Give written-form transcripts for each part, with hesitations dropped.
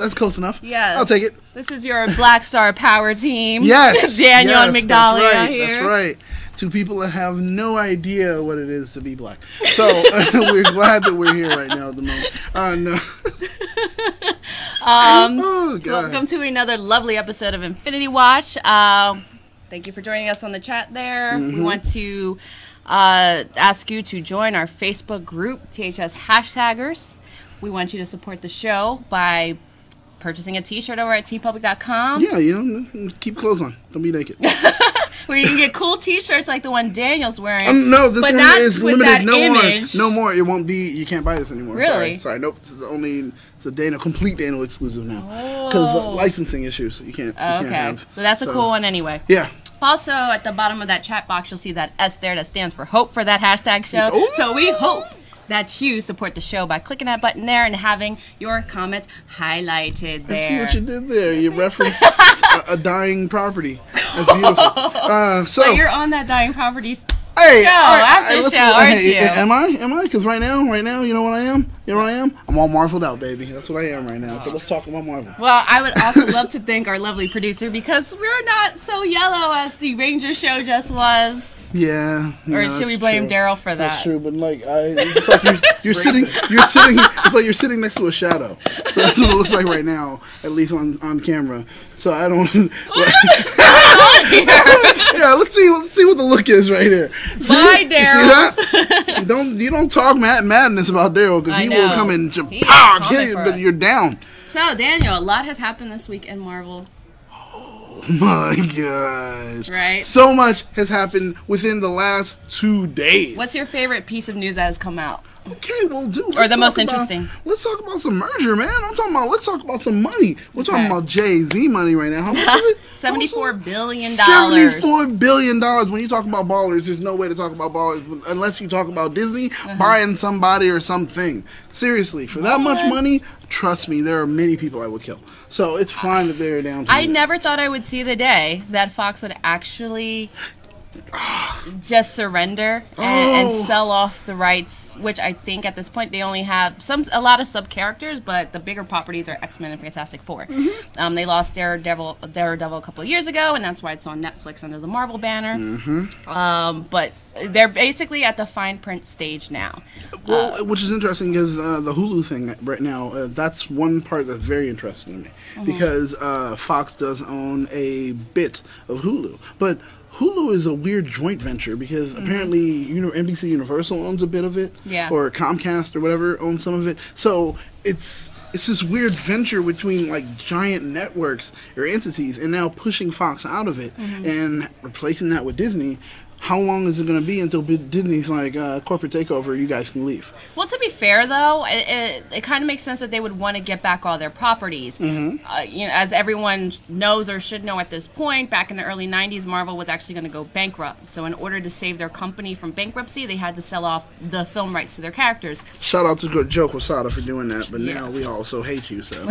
That's close enough. Yeah. I'll take it. This is your Black Star Power team. Yes. Daniel and Migdalia here. That's right. Two people that have no idea what it is to be black. So we're glad that we're here right now at the moment. No. So welcome to another lovely episode of Infinity Watch. Thank you for joining us on the chat there. Mm-hmm. We want to ask you to join our Facebook group, THS Hashtaggers. We want you to support the show by purchasing a t-shirt over at tpublic.com. Yeah, keep clothes on. Don't be naked. Where you can get cool t-shirts like the one Daniel's wearing. No, this one is limited. No more. It won't be. You can't buy this anymore. Really? Sorry. Nope. This is it's a complete Daniel exclusive now. Because licensing issues. You can't have. So that's a cool one anyway. Yeah. Also, at the bottom of that chat box, you'll see that S there that stands for hope for that hashtag show. Ooh. So we hope that you support the show by clicking that button there and having your comments highlighted there. I see what you did there. You referenced a dying property. That's beautiful. So you're on that dying property show, aren't you? Am I? Because right now, you know what I am? I'm all Marveled out, baby. That's what I am right now. So let's talk about Marvel. Well, I would also love to thank our lovely producer because we're not so yellow as the Ranger show just was. Yeah. Or should we blame Daryl for that? That's true, but it's like you're sitting. It's like you're sitting next to a shadow. So that's what it looks like right now, at least on camera. So I don't. Yeah, let's see what the look is right here. Bye, Daryl. You see that? You don't talk madness about Daryl because he will come and kill you, but you're down. So Daniel, a lot has happened this week in Marvel. My gosh. Right? So much has happened within the last 2 days. What's your favorite piece of news that has come out? Okay, well, dude. Or the most interesting? Let's talk about some merger, man. Let's talk about some money. We're talking about Jay-Z money right now. How much is it? $74 billion. $74 billion. When you talk about ballers, there's no way to talk about ballers unless you talk about Disney buying somebody or something. Seriously, for that much money, trust me, there are many people I would kill. So it's fine that they're down to I never thought I would see the day that Fox would actually just surrender and sell off the rights, which I think at this point they only have a lot of sub characters, but the bigger properties are X-Men and Fantastic Four. Mm-hmm. They lost Daredevil a couple of years ago, and that's why it's on Netflix under the Marvel banner. Mm-hmm. But they're basically at the fine print stage now. Well, which is interesting because the Hulu thing right now, that's one part that's very interesting to me because Fox does own a bit of Hulu, but Hulu is a weird joint venture because apparently NBC Universal owns a bit of it, or Comcast or whatever owns some of it. So it's this weird venture between like giant networks or entities, and now pushing Fox out of it and replacing that with Disney. How long is it going to be until Disney's like, corporate takeover, you guys can leave? Well, to be fair, though, it kind of makes sense that they would want to get back all their properties. As everyone knows or should know at this point, back in the early 90s, Marvel was actually going to go bankrupt. So in order to save their company from bankruptcy, they had to sell off the film rights to their characters. Shout out to Joe Quesada for doing that, but now we also hate you, so.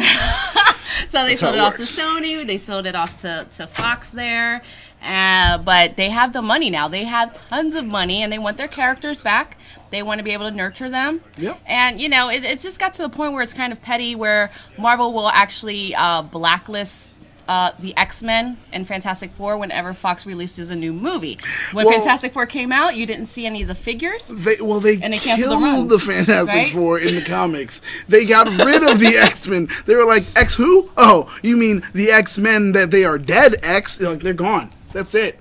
So they sold it off to Sony, they sold it off to Fox there. But they have the money now. They have tons of money, and they want their characters back. They want to be able to nurture them. Yep. And, it just got to the point where it's kind of petty, where Marvel will actually blacklist the X-Men and Fantastic Four whenever Fox releases a new movie. When Fantastic Four came out, you didn't see any of the figures. They killed the Fantastic Four in the comics. They got rid of the X-Men. They were like, X who? Oh, you mean the X-Men that they are dead X? Like, they're gone. That's it.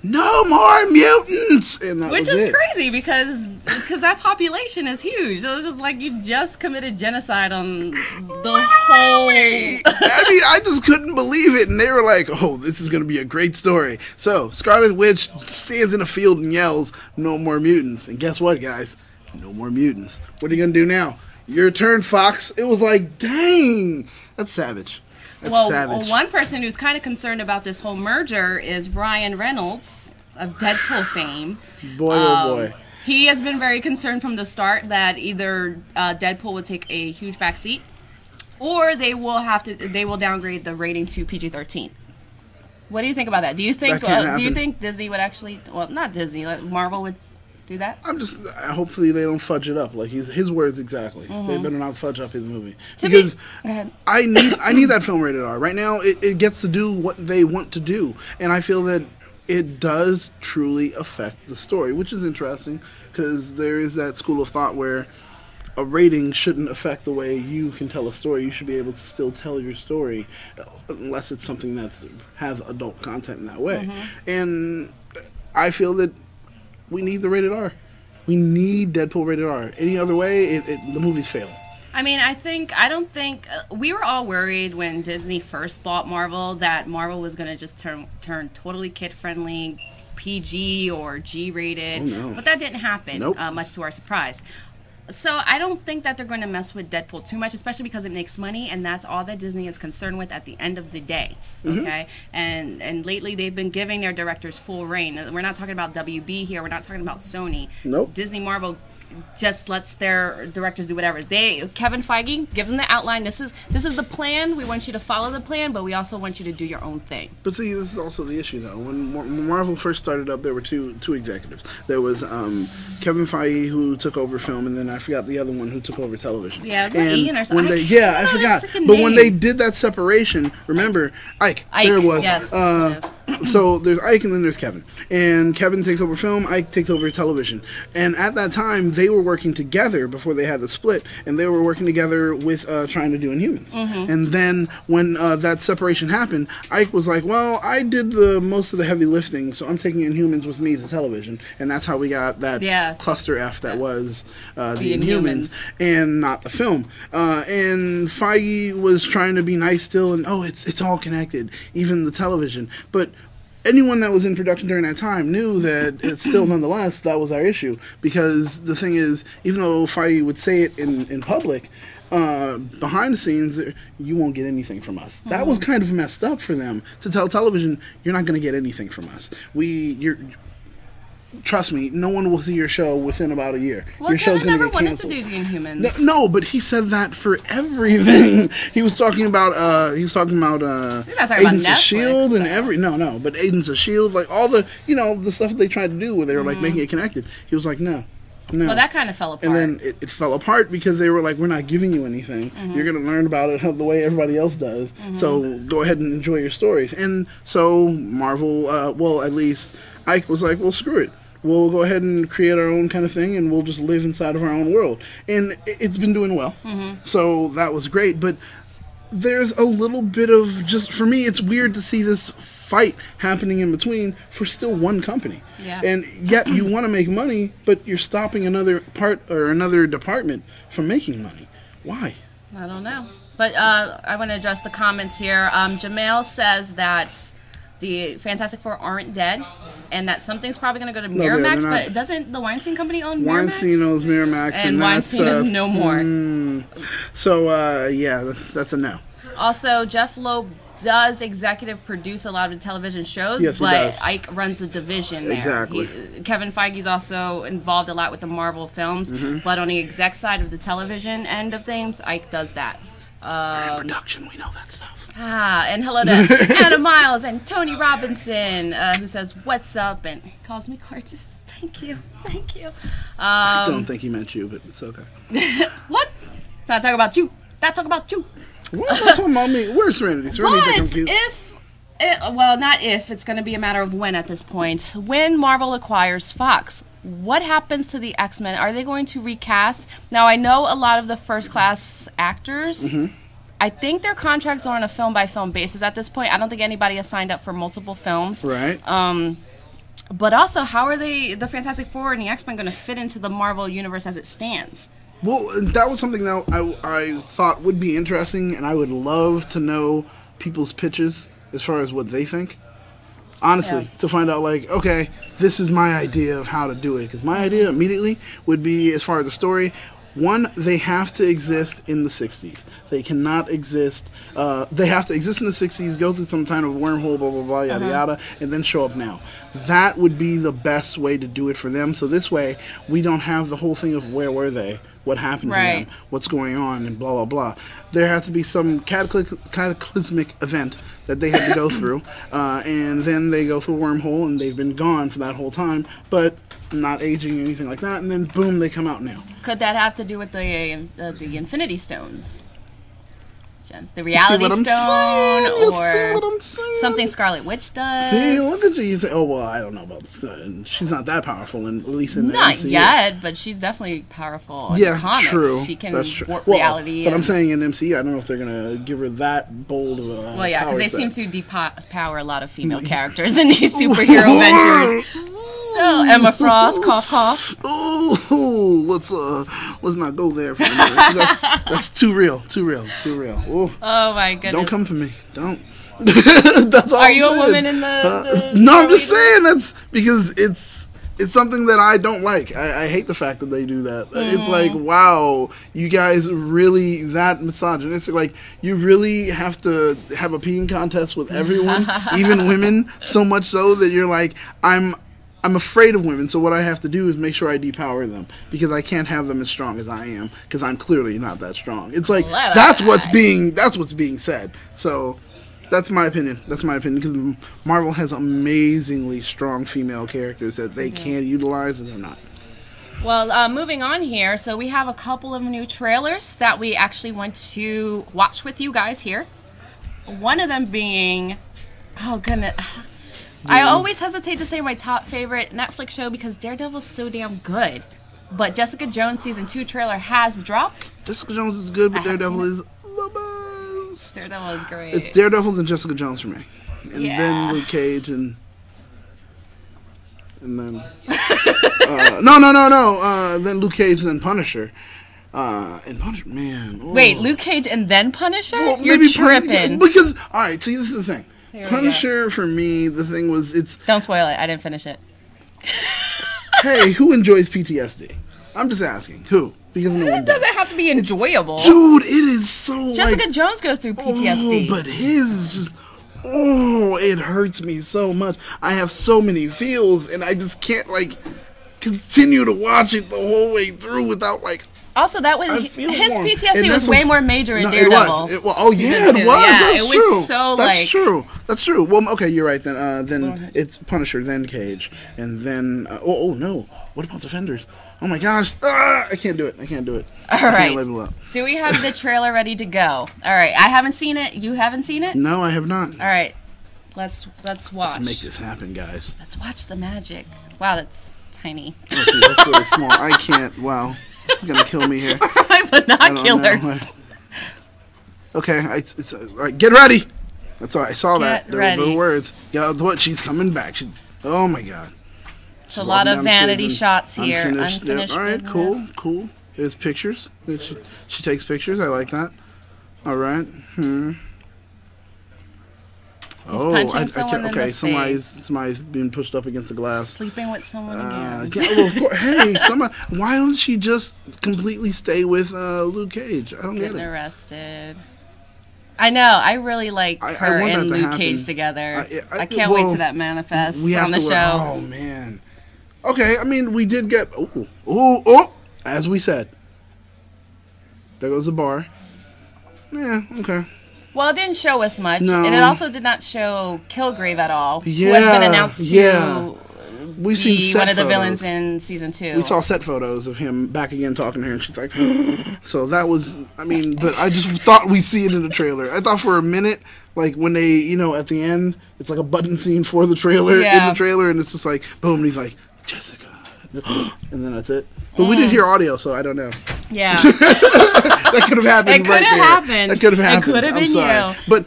No more mutants! And Which is crazy because that population is huge. So it's just like you just committed genocide on the whole... I just couldn't believe it. And they were like, oh, this is going to be a great story. So Scarlet Witch stands in a field and yells, no more mutants. And guess what, guys? No more mutants. What are you going to do now? Your turn, Fox. It was like, dang. That's savage. Savage. One person who's kind of concerned about this whole merger is Ryan Reynolds of Deadpool fame. Boy, oh boy. He has been very concerned from the start that either Deadpool would take a huge backseat, or they will downgrade the rating to PG-13. What do you think about that? Do you think Disney would actually, well, not Disney, Marvel would do that? Hopefully they don't fudge it up. Like his words exactly. They better not fudge up his movie. Go Because ahead. I need that film rated R. Right now it gets to do what they want to do. And I feel that it does truly affect the story, which is interesting because there is that school of thought where a rating shouldn't affect the way you can tell a story. You should be able to still tell your story unless it's something that has adult content in that way. And I feel that we need the rated R. We need Deadpool rated R. Any other way, the movies fail. I mean, I don't think we were all worried when Disney first bought Marvel that Marvel was going to just turn totally kid-friendly, PG or G-rated. Oh, no. But that didn't happen, Nope. Much to our surprise. So I don't think that they're going to mess with Deadpool too much, especially because it makes money, and that's all that Disney is concerned with at the end of the day. Okay, and lately they've been giving their directors full reign. We're not talking about WB here. We're not talking about Sony. Nope. Disney Marvel just lets their directors do whatever. Kevin Feige gives them the outline. This is the plan. We want you to follow the plan, but we also want you to do your own thing. But see, this is also the issue, though. When Marvel first started up, there were two executives. There was Kevin Feige, who took over film, and then I forgot the other one who took over television. Yeah, it was like Ian or something. I forgot. But when they did that separation, remember, Ike. There it was. Yes, it is. So there's Ike and then there's Kevin. And Kevin takes over film, Ike takes over television. And at that time, they were working together before they had the split, and they were working together with trying to do Inhumans. And then when that separation happened, Ike was like, well, I did most of the heavy lifting, so I'm taking Inhumans with me to television. And that's how we got that cluster F that was the Inhumans and not the film. And Feige was trying to be nice still, and it's all connected, even the television. But anyone that was in production during that time knew that it's still nonetheless that was our issue, because the thing is, even though Feige would say it in public, behind the scenes you won't get anything from us. That was kind of messed up for them to tell television, you're not going to get anything from us. Trust me, no one will see your show within about a year. Well, your show's Kevin going to never get wanted canceled. to do the Inhumans. No, but he said that for everything. He was talking about Agents of S.H.I.E.L.D. and but Agents of S.H.I.E.L.D., like all the the stuff that they tried to do where they were like making it connected. He was like, no. Well, that kind of fell apart. And then it fell apart because they were like, we're not giving you anything. You're going to learn about it the way everybody else does. So go ahead and enjoy your stories. And so Marvel, well, at least Ike was like, well, screw it. We'll go ahead and create our own kind of thing, and we'll just live inside of our own world. And it's been doing well. So that was great. But there's a little bit of just, for me, it's weird to see this fight happening in between for still one company. Yeah. And yet you want to make money, but you're stopping another part or another department from making money. Why? I don't know. But I want to address the comments here. Jamel says that the Fantastic Four aren't dead, and that something's probably going to go to Miramax, but doesn't the Weinstein Company own Miramax? Weinstein owns Miramax. And Weinstein is no more. So, that's a no. Also, Jeff Loeb does executive produce a lot of the television shows, yes, but does. Ike runs the division there. Exactly. Kevin Feige's also involved a lot with the Marvel films, but on the exec side of the television end of things, Ike does that. We're in production, we know that stuff. And hello to Anna Miles and Tony Robinson, who says, what's up, and calls me gorgeous. Thank you. I don't think he meant you, but it's okay. What? It's not talking about you. Not talking about you. What? Not talking about me. Where's Serenity? But not if, it's going to be a matter of when at this point. When Marvel acquires Fox, what happens to the X-Men? Are they going to recast? Now, I know a lot of the first-class actors. I think their contracts are on a film-by-film basis at this point. I don't think anybody has signed up for multiple films. Right. But also, how are the Fantastic Four and the X-Men going to fit into the Marvel universe as it stands? Well, that was something that I thought would be interesting, and I would love to know people's pitches as far as what they think. Honestly, to find out, like, okay, this is my idea of how to do it. Because my idea immediately would be, as far as the story, one, they have to exist in the 60s. They cannot exist, they have to exist in the 60s, go through some kind of wormhole, blah, blah, blah, yada, yada, and then show up now. That would be the best way to do it for them. So this way, we don't have the whole thing of where were they? what happened Right. to them, what's going on, and blah blah blah. There had to be some cataclysmic event that they had to go through, and then they go through a wormhole, and they've been gone for that whole time, but not aging or anything like that. And then boom, they come out now. Could that have to do with the Infinity Stones? The Reality Stone, or something Scarlet Witch does. See, look at you. You say, "Oh well, I don't know about this." She's not that powerful, at least in the not MCU. yet, but she's definitely powerful. In the comics. True. She can That's true. warp Well, reality. But I'm saying in MCU, I don't know if they're gonna give her that bold of a. Well, yeah, because they power seem to depower a lot of female characters in these superhero ventures. So Emma Frost, cough cough. Oh, let's not go there for a minute. That's too real. Ooh. Oh my goodness! Don't come for me. Don't. That's all. Are you a woman in the No, I'm just saying that's because it's something that I don't like. I hate the fact that they do that. It's like, wow, you guys really that misogynistic. Like, you really have to have a peeing contest with everyone, even women, so much so that you're like, I'm afraid of women, so what I have to do is make sure I depower them because I can't have them as strong as I am because I'm clearly not that strong. It's like that's what's being said. So that's my opinion. Because Marvel has amazingly strong female characters that they can't utilize, and they're not. Well, moving on here, so we have a couple of new trailers that we actually want to watch with you guys here. One of them being, oh goodness. I always hesitate to say my top favorite Netflix show because Daredevil's so damn good. But Jessica Jones Season 2 trailer has dropped. Jessica Jones is good, but Daredevil is the best. Daredevil is great. It's Daredevil and Jessica Jones for me. And then Luke Cage and then... no. Then Luke Cage and Punisher. And Punisher, man. Oh. Wait, Luke Cage and then Punisher? Well, You're tripping. Because, alright, see, this is the thing. Punisher, for me, the thing was, it's... Don't spoil it. I didn't finish it. Hey, who enjoys PTSD? I'm just asking. Who? Because no one doesn't have to be enjoyable. Dude, it is so, Jessica Jones goes through PTSD. Oh, but his is just... Oh, it hurts me so much. I have so many feels, and I just can't, continue to watch it the whole way through without, Also, that was his PTSD was way more major in It Daredevil. was. It was. Yeah, That's it true. was so That's true. Well, okay, you're right then. Then it's Punisher, then Cage, and then oh no, what about Defenders? Oh my gosh, I can't do it. All right. Can't level up. Do we have the trailer ready to go? All right. I haven't seen it. You haven't seen it? No, I have not. All right. Let's watch. Let's make this happen, guys. Let's watch the magic. Wow, that's tiny. Okay, that's really small. I can't. Wow. This is gonna kill me here. My binoculars. Okay, it's all right. Get ready. That's all right. I saw that. Get There ready. were the words. Yeah, what? She's coming back. Oh my god. It's a lot of vanity shots here. Unfinished. Unfinished All right, business. cool. There's pictures. She takes pictures. I like that. All right. She's punching someone in the okay. face. Somebody's being pushed up against the glass. Sleeping with someone again. Yeah, well, of course. Hey, why don't she just completely stay with Luke Cage? I don't get it. Getting arrested. I know. I really like her and Luke Cage together. I can't wait till that manifests on the show. Oh man. Okay, I mean, we did get as we said. There goes the bar. Yeah. Okay. Well, it didn't show us much, No. and it also did not show Kilgrave at all, who Yeah, has been announced to We've seen be set one of the photos. villains in season 2. We saw set photos of him back again talking to her, and she's like, so that was, I mean, but I just thought we'd see it in the trailer. I thought for a minute, when they, at the end, it's like a button scene for the trailer, in the trailer, and it's just like, boom, and he's like, Jessica, and then that's it. But we didn't hear audio, so I don't know. Yeah. That could have happened. It could have happened. That could have happened. It could have been you. But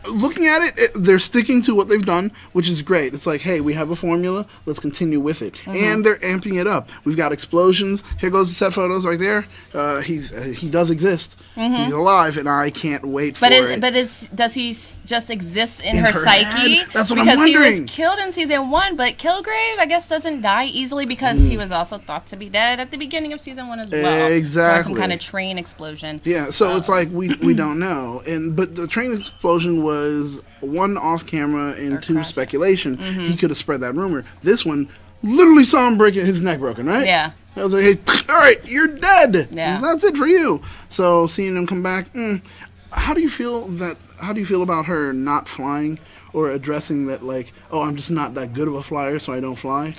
looking at it, they're sticking to what they've done, which is great. It's like, hey, we have a formula. Let's continue with it. And they're amping it up. We've got explosions. Here goes the set photos right there. He does exist. He's alive, and I can't wait for it. But does he just exist in her psyche? Head? That's what because I'm wondering. He was killed in season 1, but Kilgrave, I guess, doesn't die easily because he was also thought to be dead at the beginning of season 1 as well. Exactly. Or some kind of train explosion. Yeah, so it's like we don't know. But the train explosion was one off camera and two speculation. He could have spread that rumor. This one literally saw him break his neck broken, right? Yeah. I was like, hey, all right, you're dead. Yeah. That's it for you. So seeing him come back, how do you feel about her not flying or addressing that, like, oh, I'm just not that good of a flyer, so I don't fly?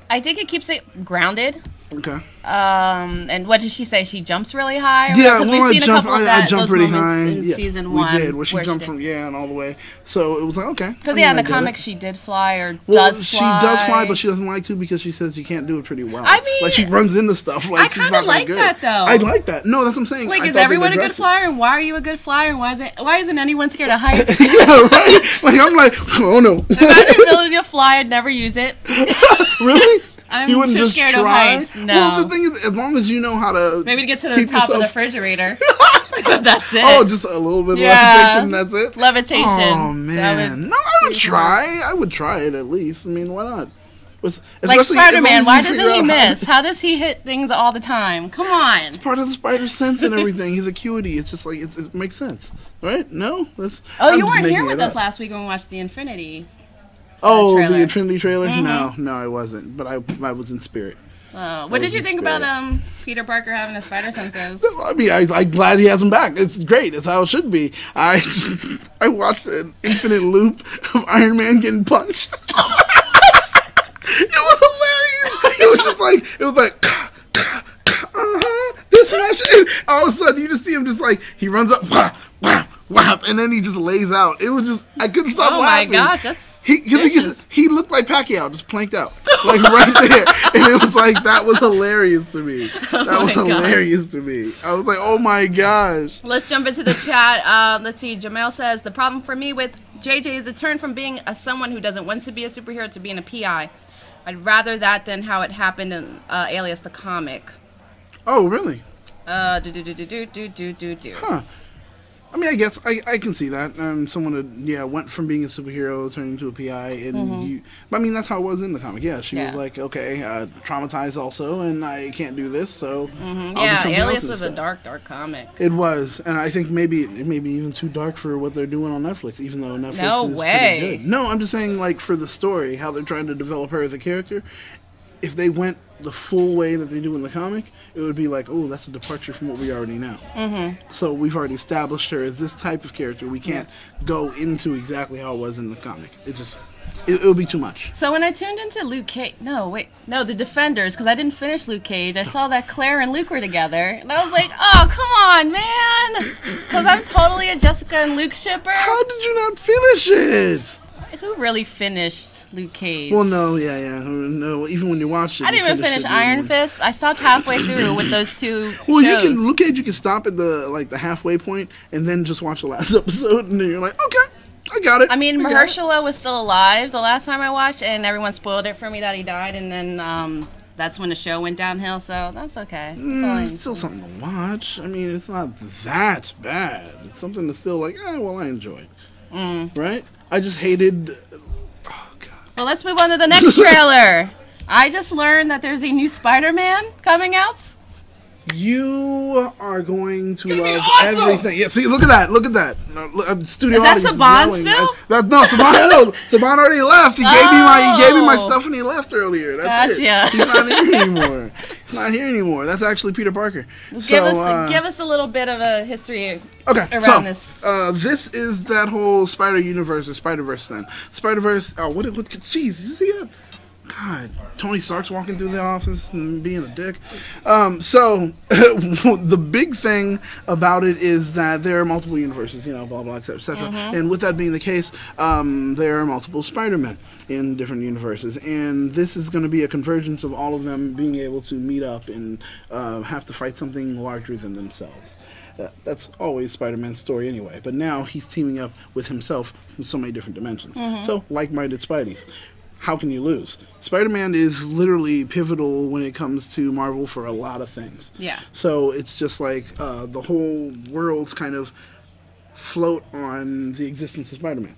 I think it keeps it grounded. Okay. And what did she say? She jumps really high? Yeah, because we've seen a couple of I jumped those pretty moments high. in season 1. We did, where she jumped from, and all the way. So it was like, okay. Because, in the comics, she did fly or does fly. She does fly, but she doesn't like to because she says you can't do it pretty well. I mean... Like, she runs into stuff. Like, I kind of like that, though. I like that. No, that's what I'm saying. Like, is everyone a good flyer? And why are you a good flyer? And why isn't anyone scared of heights? Yeah, right? Like, I'm like, oh, no. If I had the ability to fly, I'd never use it. Really? I'm you wouldn't too just scared try? of heights. No. Well, the thing is, as long as you know how to maybe to get to the top of the refrigerator. That's it. Oh, just a little bit of levitation, that's it? Levitation. Oh, man. No, I would try. I would try it at least. I mean, why not? Like Spider-Man, why doesn't he miss? How does he hit things all the time? Come on. It's part of the spider sense and everything. His acuity. It's just like, it makes sense. Right? No? You weren't here with us last week when we watched the Infinity trailer. The Infinity trailer? Mm-hmm. No, I wasn't. But I was in spirit. What did you think about Peter Parker having his spider senses? I mean, I'm glad he has them back. It's great. It's how it should be. I watched an infinite loop of Iron Man getting punched. It was hilarious. It was like, this much, and all of a sudden you just see him just like, he runs up, whap, whap, whap, and then he just lays out. It was just, I couldn't stop laughing. Oh my gosh, that's he looked like Pacquiao, just planked out, like right there, and it was like, that was hilarious to me. That was hilarious to me. I was like, oh my gosh. Let's jump into the chat. Let's see. Jamel says, the problem for me with JJ is the turn from being someone who doesn't want to be a superhero to being a PI. I'd rather that than how it happened in Alias the comic. Oh, really? Huh. I mean, I guess I can see that. Someone went from being a superhero turning into a PI, and I mean, that's how it was in the comic. Yeah, she was like, okay, traumatized also, and I can't do this, so Alias was a dark comic. It was, and I think maybe even too dark for what they're doing on Netflix, even though Netflix is pretty good. No, I'm just saying, like, for the story, how they're trying to develop her as a character. If they went the full way that they do in the comic, it would be like, oh, that's a departure from what we already know. So we've already established her as this type of character. We can't go into exactly how it was in the comic. It would be too much. So when I tuned into Luke Cage, the Defenders, because I didn't finish Luke Cage, I saw that Claire and Luke were together, and I was like, oh, come on, man, because I'm totally a Jessica and Luke shipper. How did you not finish it? Who really finished Luke Cage? Well, no, no. Even when you watched it, I didn't even finish Iron Fist. I stopped halfway through with those two. Well, shows. Luke Cage, you can stop at the halfway point and then just watch the last episode, and then you're like, okay, I got it. I mean, Mahershala was still alive the last time I watched, and everyone spoiled it for me that he died, and then that's when the show went downhill. So that's okay. It's still something to watch. I mean, it's not that bad. It's something that's still like, I enjoyed. Right? I just hated. Oh God. Well, let's move on to the next trailer. I just learned that there's a new Spider-Man coming out. You are going to love everything. Yeah, see, look at that. Studio Is that Saban still? Saban already left. He gave me my stuff and he left earlier. That's it. He's not here anymore. That's actually Peter Parker. Give us a little bit of a history around this. This is that whole Spider-Universe or Spider-Verse then. Spider-Verse, jeez, you see it? God, Tony Stark's walking through the office and being a dick. So the big thing about it is that there are multiple universes, blah, blah, et cetera, et cetera. And with that being the case, there are multiple Spider-Men in different universes. And this is going to be a convergence of all of them being able to meet up and have to fight something larger than themselves. That's always Spider-Man's story anyway. But now he's teaming up with himself from so many different dimensions. So, like-minded Spideys. How can you lose? Spider-Man is literally pivotal when it comes to Marvel for a lot of things. Yeah. So it's just like the whole world's kind of float on the existence of Spider-Man.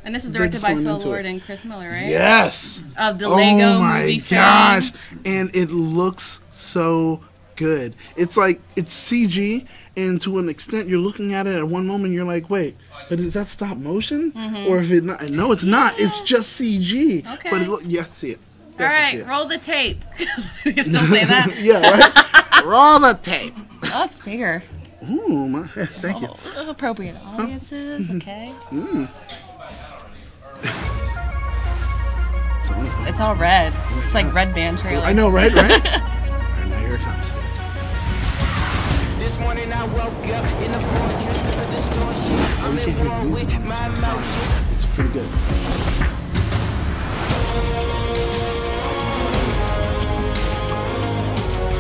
And this is directed by Phil Lord and Chris Miller, right? Yes. Of the Lego movie fame. Oh my gosh. And it looks so good. It's like, it's CG, and to an extent you're looking at it at one moment you're like, wait, but is that stop motion? Or if it not? No, it's not. It's just CG. Okay. But you have to see it. All right, roll the tape. You still say that? Yeah, right? Roll the tape. Oh, it's bigger. Ooh, thank you. Appropriate audiences, okay. It's all red. It's like Red Band trailer. I know, right? Right now, here it comes. This morning I woke up in the fortress of distortion. I'm in war with my emotions. It's pretty good.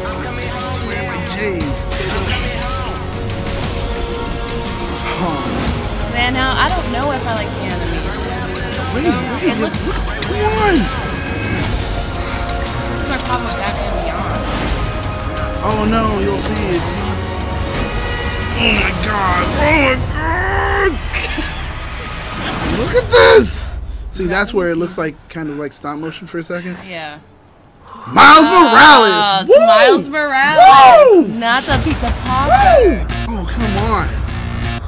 I'm coming home Wearing my now. J's. I'm coming home. Man, now I don't know if I like the animation. Wait, It looks. come on. This is our problem with Batman Beyond. Oh no, you'll see it. Oh my god. Look at this. See, that's where it looks like kind of like stop motion for a second. Yeah. Miles Morales. It's Woo! Miles Morales. Woo! Not the Peter Parker. Oh, come on.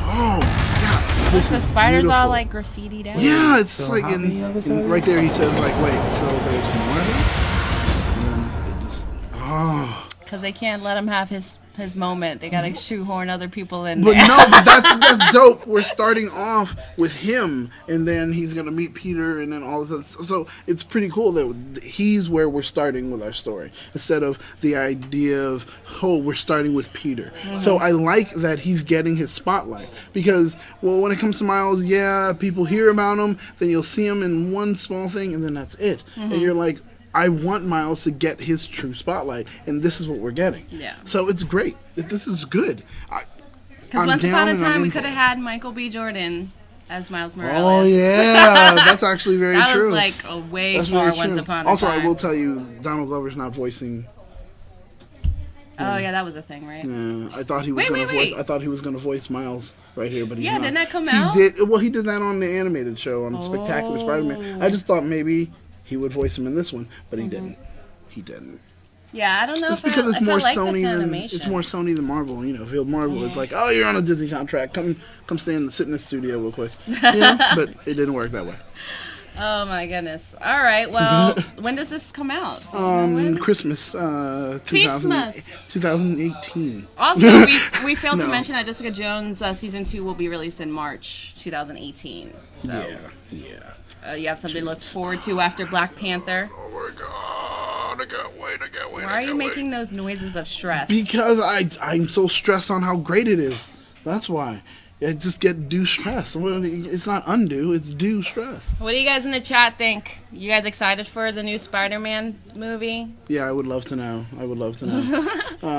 Oh, yeah. This The is spiders beautiful. all like graffitied out. Yeah, it's like in right there he says like, wait, so there's more of this? And then it just, Because they can't let him have his moment. They gotta shoehorn other people in But there. no, but that's dope. We're starting off with him, and then he's gonna meet Peter, and then all of this. So it's pretty cool that he's where we're starting with our story instead of the idea of we're starting with Peter. So I like that he's getting his spotlight because when it comes to Miles, yeah, people hear about him, then you'll see him in one small thing, and then that's it, and you're like, I want Miles to get his true spotlight, and this is what we're getting. Yeah. So it's great. This is good. Because once upon a time, we could have had Michael B. Jordan as Miles Morales. Oh yeah, that's actually very that true. was like a way That's far very once true. upon a Also, time. I will tell you, Donald Glover's not voicing. Oh yeah, that was a thing, right? Yeah, I thought he was Wait, gonna wait, voice. wait. I thought he was gonna voice Miles right here, but he's Yeah, not. didn't that come he out? Did well. He did that on the animated show on Spectacular Spider-Man. I just thought maybe he would voice him in this one, but he didn't. He didn't. Yeah, I don't know It's if because I, it's if more I like Sony this than animation. it's more Sony than Marvel. You know, if it was Marvel, it's like, oh, you're on a Disney contract. Come sit in the studio real quick. You know? But it didn't work that way. Oh my goodness! All right, well, when does this come out? Christmas, 2018. Also, we failed to No. mention that Jessica Jones season 2 will be released in March 2018. So Yeah. you have something to look forward to after Black Panther. Oh my god, I can't wait. Why are you making those noises of stress? Because I'm so stressed on how great it is. That's why. I just get due stress. It's not undue, it's due stress. What do you guys in the chat think? You guys excited for the new Spider-Man movie? Yeah, I would love to know.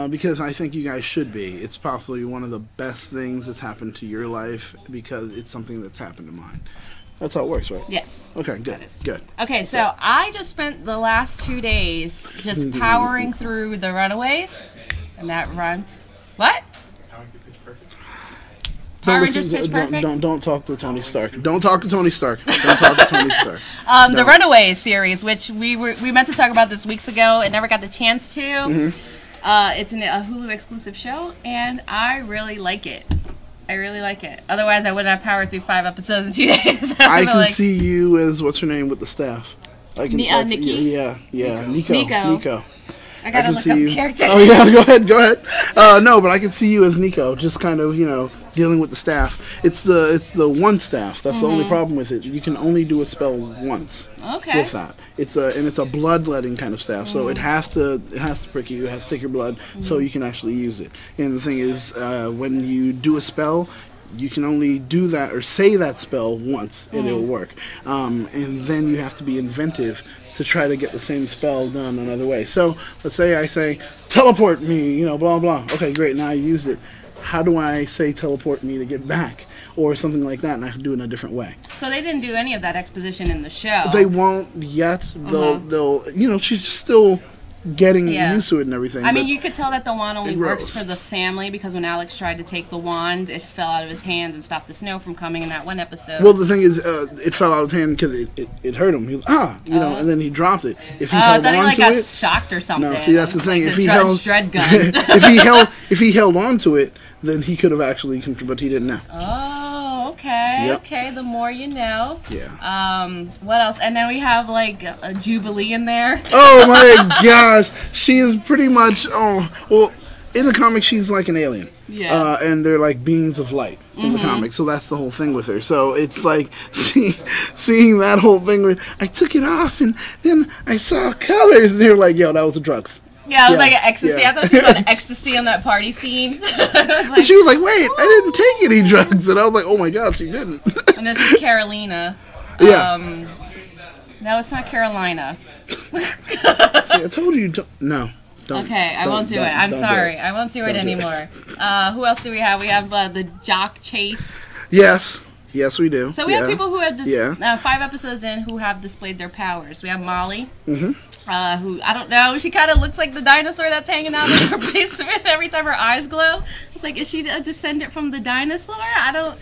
Because I think you guys should be. It's possibly one of the best things that's happened to your life because it's something that's happened to mine. That's how it works, right? Yes. Okay, good. Good. Okay, so I just spent the last 2 days just powering through the Runaways, and that runs. What? Power Rangers Pitch Perfect? Don't talk to Tony Stark. Don't talk to Tony Stark. Don't talk to Tony Stark. The Runaways series, which we meant to talk about this weeks ago and never got the chance to. It's a Hulu exclusive show, and I really like it. Otherwise, I wouldn't have powered through 5 episodes in 2 days. I can see you as what's her name with the staff. I can. Nikki? Yeah, Nico. I gotta look up the character. Oh yeah, go ahead. No, but I can see you as Nico, just kind of dealing with the staff. It's the one staff. That's the only problem with it. You can only do a spell once. Okay. With that, it's a bloodletting kind of staff, so it has to prick you. It has to take your blood, so you can actually use it. And the thing is, when you do a spell, you can only do that or say that spell once, and it'll work. And then you have to be inventive to try to get the same spell done another way. So let's say I say, teleport me, blah, blah. Okay, great, now I used it. How do I say teleport me to get back? Or something like that, and I have to do it in a different way. So they didn't do any of that exposition in the show. They won't yet. They'll she's just still getting used to it and everything. I mean, you could tell that the wand only works grows. for the family because when Alex tried to take the wand, it fell out of his hand and stopped the snow from coming in that one episode. Well, the thing is, it fell out of his hand because it hurt him. He was, and then he dropped it. If he held then he on to got it, shocked or something. no, see, that's the thing. Like If the he Judge held, Dredd gun. if he held on to it, then he could have actually, but he didn't know. Oh, okay. Okay, Yep. okay. The more you know. Yeah. What else? And then we have like a Jubilee in there. Oh my gosh, she is pretty much. Oh well, in the comics she's like an alien. Yeah. And they're like beings of light in the comics, so that's the whole thing with her. So it's like seeing that whole thing where I took it off and then I saw colors, and they were like, "Yo, that was the drugs." Yeah, it was like an ecstasy. Yeah. I thought she was on ecstasy on that party scene. I was like, And she was like, "Wait, I didn't take any drugs," and I was like, "Oh my god, she didn't." and this is Carolina. Yeah. No, it's not Carolina. See, I told you, no. Don't, Okay, I won't do it. I'm sorry. I won't do it anymore. Who else do we have? We have the Jock Chase. Yes, we do. So we have people who have 5 episodes in who have displayed their powers. We have Molly, who I don't know. She kind of looks like the dinosaur that's hanging out in her basement every time her eyes glow. It's like, is she a descendant from the dinosaur? I don't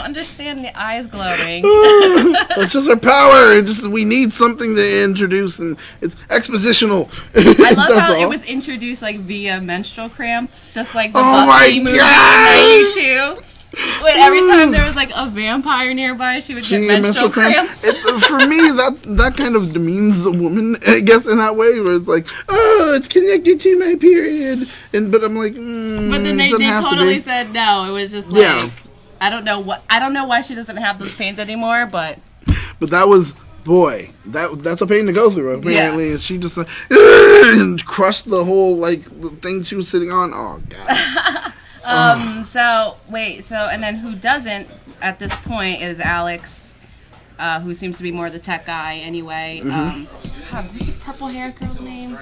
understand the eyes glowing. It's just her power. We need something to introduce, and it's expositional. I love how all. it was introduced like via menstrual cramps, just like the Oh Buffy my movie gosh! in '92. When every time there was like a vampire nearby, she would get menstrual cramps. For me, that kind of demeans a woman, I guess, in that way, where it's like, oh, it's connected to my period, but I'm like, but then they totally said no. It was just like, I don't know why she doesn't have those pains anymore, but that was. Boy, that's a pain to go through, apparently. Yeah. And she just and crushed the whole the thing she was sitting on. Oh god. So and then who doesn't at this point is Alex, who seems to be more the tech guy anyway. What's the purple hair girl's name?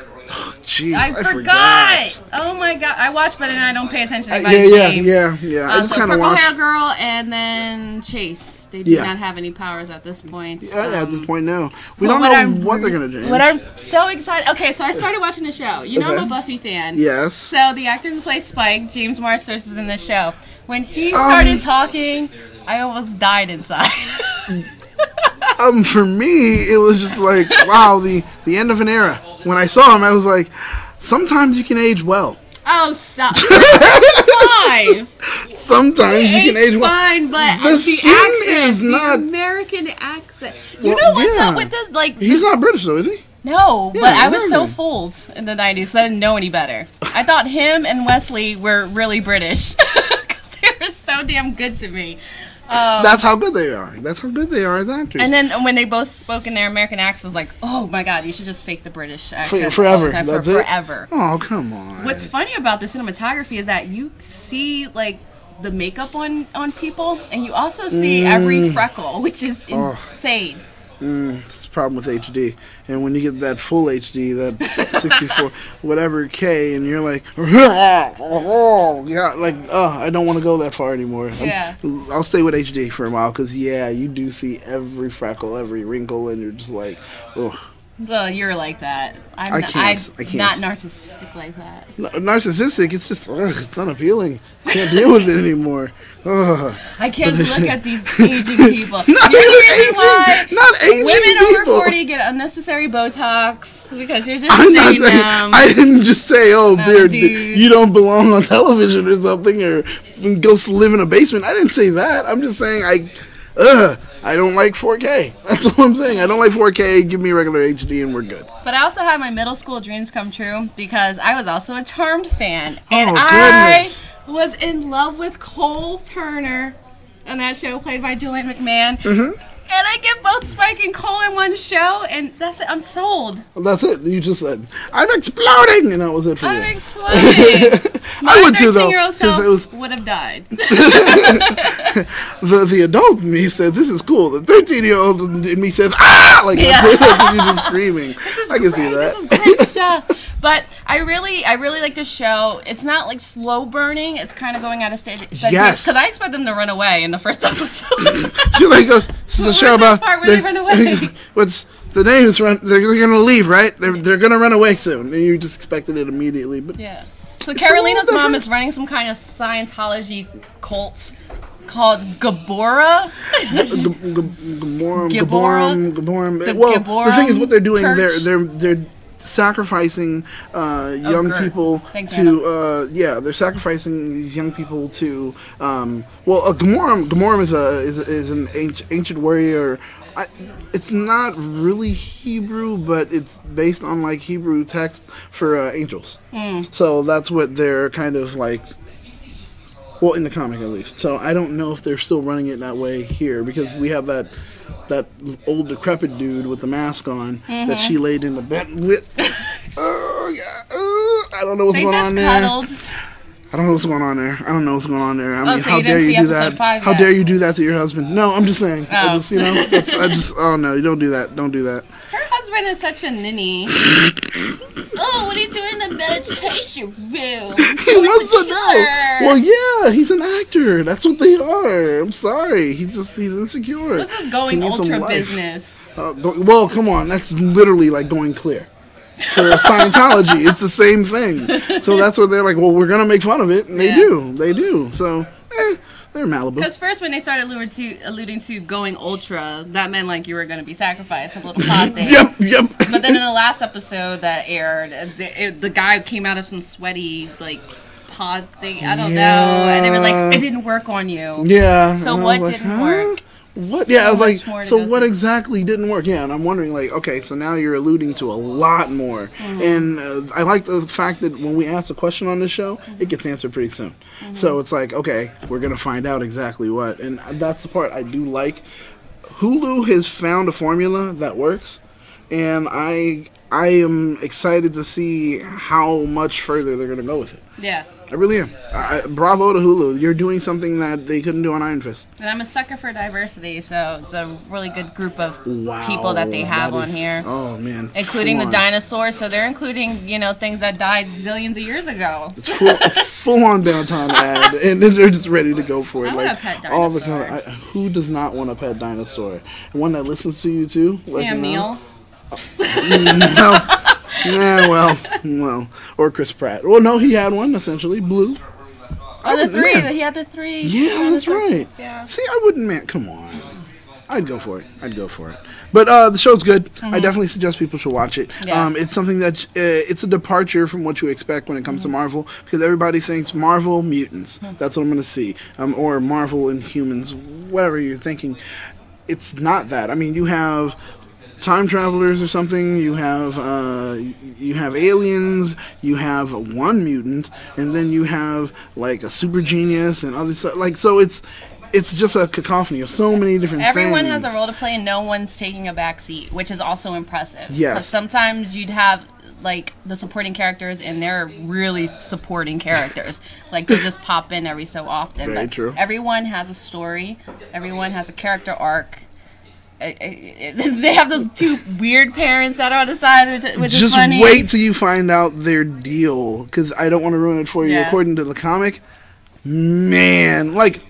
Jeez, I forgot. Oh my god, I watch, but then I don't pay attention to anybody's names. Yeah. I just kind of purple watched. hair girl, and then Chase. They do not have any powers at this point. Yeah, at this point, no. We don't know what they're going to do. What I'm so excited. Okay, so I started watching the show. You know I'm a Buffy fan. Yes. So the actor who plays Spike, James Marsters, is in the show. When he started talking, I almost died inside. For me, it was just like, wow, the end of an era. When I saw him, I was like, sometimes you can age well. Oh, stop. 5. Sometimes you can age well. Fine, but the skin accent, is not the American accent. You know what's up with this? He's not British though, is he? No, Yeah, but I was so exactly. fooled in the 90s, so I didn't know any better. I thought him and Wesley were really British because they were so damn good to me. That's how good they are. That's how good they are as actors. And then when they both spoke in their American accents, I was like, oh my god, you should just fake the British accent forever. all the time, That's forever. Oh, come on. What's funny about the cinematography is that you see like the makeup on people, and you also see every freckle, which is insane. It's the problem with HD. And when you get that full HD, that 64 whatever K, and you're like, I don't want to go that far anymore. Yeah. I'll stay with HD for a while, because you do see every freckle, every wrinkle, and you're just like, oh. Well, you're like that. I can't. Not narcissistic like that. Narcissistic, it's just, it's unappealing. Can't deal with it anymore. Ugh. I can't look at these aging people. Not Not aging women people. over 40 get unnecessary Botox because you're just saying them. I didn't just say, beard, dudes. you don't belong on television or something, or go live in a basement. I didn't say that. I'm just saying I don't like 4K. That's all I'm saying. I don't like 4K. Give me regular HD and we're good. But I also had my middle school dreams come true because I was also a Charmed fan. And goodness. I was in love with Cole Turner on that show played by Julian McMahon. And I get both Spike and Cole in one show, and that's it. I'm sold. That's it. You just said, I'm exploding, and that was it for I'm you. exploding. I would too, though. 13-year-old self It was, would have died. the adult in me said, this is cool. The 13-year-old in me says, ah! Like, that's it. You're just screaming. This is I can see that. This is great stuff. But I really like this show. It's not like slow burning. It's kind of going out of stage. Yes. Because I expect them to run away in the first episode. She like goes, this is a show about. Part where they run away. What's the name is run? They're gonna leave, right? They're gonna run away soon, and you just expected it immediately. But Yeah. So Carolina's mom is running some kind of Scientology cult called Gabora. Gaborum. The Well, the thing is, what they're doing, Church. they're sacrificing young Gert. people Thanks, to they're sacrificing these young people to Gamorum is an ancient warrior. It's not really Hebrew, but it's based on like Hebrew text for angels. So that's what they're kind of like. Well, in the comic at least. So I don't know if they're still running it that way here, because we have that old decrepit dude with the mask on that she laid in the bed with. Oh yeah, I don't know what's going on there. Cuddled. I don't know what's going on there. I mean, So how you dare didn't you see do that? episode 5 How yet? dare you do that to your husband? No, I'm just saying. Oh. Oh no, you don't do that. Don't do that. Her husband is such a ninny. Oh, what are you doing in the meditation room? He wants to know. Well, yeah, he's an actor. That's what they are. I'm sorry. He's insecure. What's this going He needs some ultra life. business? Well, come on. That's literally like going clear. For Scientology, it's the same thing. So that's what they're like, well, we're going to make fun of it. And they do. So, they're Malibu. Because first when they started alluding to going ultra, that meant like you were going to be sacrificed, a little pod thing. Yep. But then in the last episode that aired, the guy came out of some sweaty, like, pod thing. I don't know. And they were like, it didn't work on you. Yeah. So And I what was like, didn't work? What? Yeah, I was much more like, to so go what through. exactly didn't work? Yeah, and I'm wondering, like, okay, so now you're alluding to a lot more. And I like the fact that when we ask a question on this show, it gets answered pretty soon. So it's like, okay, we're going to find out exactly what. And that's the part I do like. Hulu has found a formula that works, and I am excited to see how much further they're going to go with it. Yeah. I really am. Bravo to Hulu. You're doing something that they couldn't do on Iron Fist. And I'm a sucker for diversity, so it's a really good group of Wow, people that they have that on is- here. Oh man, it's Including full the on. dinosaurs, so they're including, things that died zillions of years ago. It's full on Benetton ad, and then they're just ready to go for it. I want like a pet all the dinosaur. who does not want a pet dinosaur? One that listens to you too. Let Sam me know. Neill. Well, or Chris Pratt. Well, no, he had one essentially, Blue. Oh, the three. Yeah. He had the three. Yeah, that's right. Yeah. See, I wouldn't, man. Come on. I'd go for it. But the show's good. I definitely suggest people should watch it. Yeah. It's something that it's a departure from what you expect when it comes to Marvel, because everybody thinks Marvel mutants. That's what I'm going to see, or Marvel and humans, whatever you're thinking. It's not that. I mean, you have time travelers or something. You have aliens. You have one mutant, and then you have like a super genius and other stuff. Like, so it's just a cacophony of so many different Everyone things. has a role to play and no one's taking a back seat, which is also impressive. Yes. 'Cause sometimes you'd have like the supporting characters and they're really supporting characters. Like they just pop in every so often. Very But true. Everyone has a story. Everyone has a character arc. They have those two weird parents that are on the side, which is Just funny. wait till you find out their deal, because I don't want to ruin it for you. Yeah. According to the comic, man, like,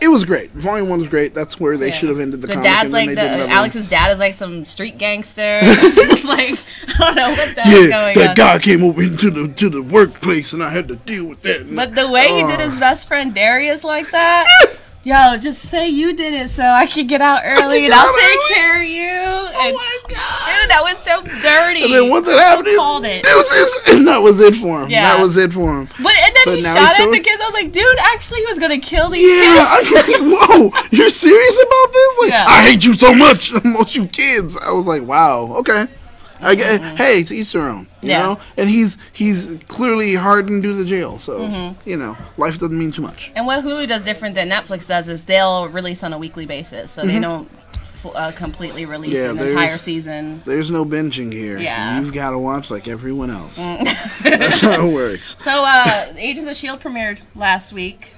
it was great. Volume 1 was great. That's where they Yeah. should have ended the The comic. dad's and then like they did another Alex's dad is like some street gangster. It's like I don't know what the hell's one. going That on. guy came over to the workplace, and I had to deal with that. And But the way he did his best friend Darius like that, yo, just say you did it so I can get out early and get I'll out take early? care of you. Oh And, my god! dude, that was so dirty. And then once it happened, Called it. and that was it for him. Yeah. That was it for him. And then But he now shot he's at the so- kids. I was like, dude, actually, he was gonna kill these Yeah, kids. whoa, you're serious about this? Like, Yeah. I hate you so much, most you kids. I was like, wow, okay. I get, hey, to each their own, you Yeah. know? And he's clearly hardened to the jail, so, life doesn't mean too much. And what Hulu does different than Netflix does is they'll release on a weekly basis, so they don't completely release Yeah, an there's- entire season. There's no binging here. Yeah. You've got to watch like everyone else. That's how it works. So, Agents of S.H.I.E.L.D. premiered last week.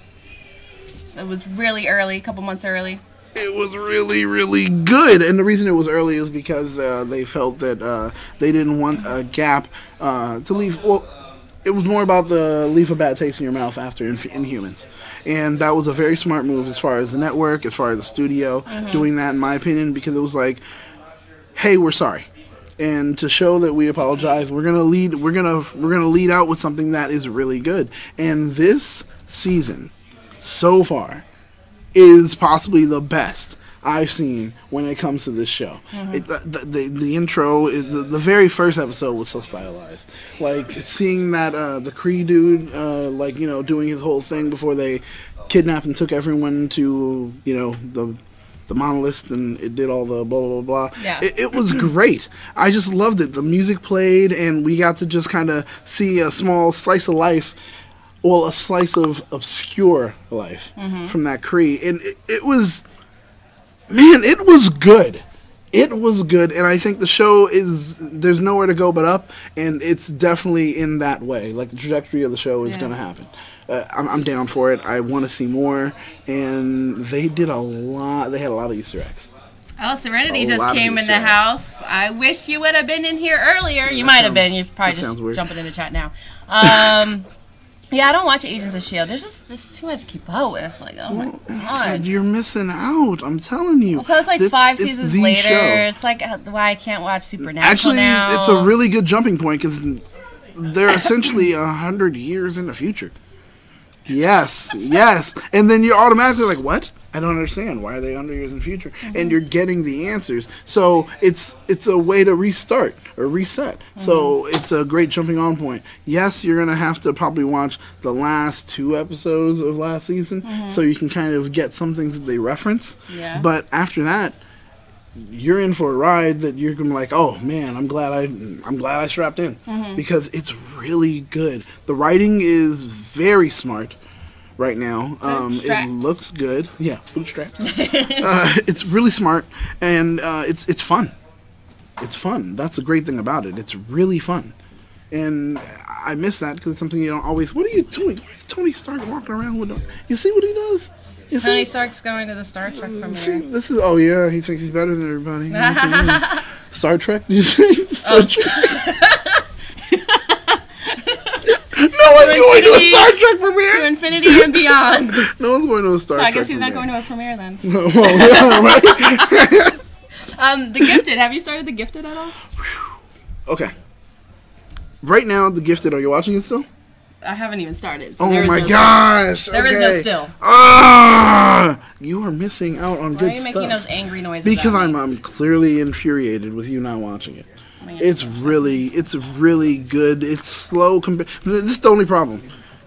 It was really early, a couple months early. It was really, really good. And the reason it was early is because they felt that they didn't want a gap to leave. Well, it was more about the leave a bad taste in your mouth after Inhumans. And that was a very smart move as far as the network, as far as the studio doing that, in my opinion, because it was like, hey, we're sorry. And to show that we apologize, we're gonna lead out with something that is really good. And this season, so far, is possibly the best I've seen when it comes to this show. The intro, the very first episode was so stylized. Like seeing that the Kree dude, like doing his whole thing before they kidnapped and took everyone to the monolith, and it did all the blah blah blah. Yeah. It was great. I just loved it. The music played, and we got to just kind of see a small slice of life. Well, a slice of obscure life from that Kree, and it was. Man, it was good. It was good, and I think the show there's nowhere to go but up, and it's definitely in that way. Like, the trajectory of the show is going to happen. I'm down for it. I want to see more, and they did a lot. They had a lot of Easter eggs. Oh, Serenity just came in the house. I wish you would have been in here earlier. You might have been. You're probably just jumping in the chat now. Yeah, I don't watch Agents of S.H.I.E.L.D. There's too much to keep up with. It's like, oh my God. You're missing out. I'm telling you. So it's like 5 seasons later. Show. It's like why I can't watch Supernatural now. Actually, it's a really good jumping point because they're essentially 100 years in the future. Yes, yes. And then you're automatically like, what? I don't understand. Why are they 100 years in the future? And you're getting the answers. So it's a way to restart or reset. So it's a great jumping on point. Yes, you're going to have to probably watch the last 2 episodes of last season so you can kind of get some things that they reference. Yeah. But after that, you're in for a ride that you're going to be like, oh man, I'm glad I strapped in because it's really good. The writing is very smart. Right now, it looks good. Yeah, bootstraps. It's really smart, and it's fun. It's fun. That's the great thing about it. It's really fun, and I miss that because it's something you don't always. What are you doing? Why is Tony Stark walking around with him? You see what he does? Tony Stark's going to the Star Trek premiere. See, this is. Oh yeah, he thinks he's better than everybody. Star Trek? You see? Star Trek. No one's going to a Star Trek premiere. To infinity and beyond. No one's going to a Star Trek. I guess he's not going to a premiere then. Well, right? The Gifted. Have you started The Gifted at all? Okay. Right now, The Gifted. Are you watching it still? I haven't even started. So oh my gosh! There is no still. You are missing out on good stuff. Why are you making those angry noises? Because I'm clearly infuriated with you not watching it. It's really good. It's slow. This is the only problem.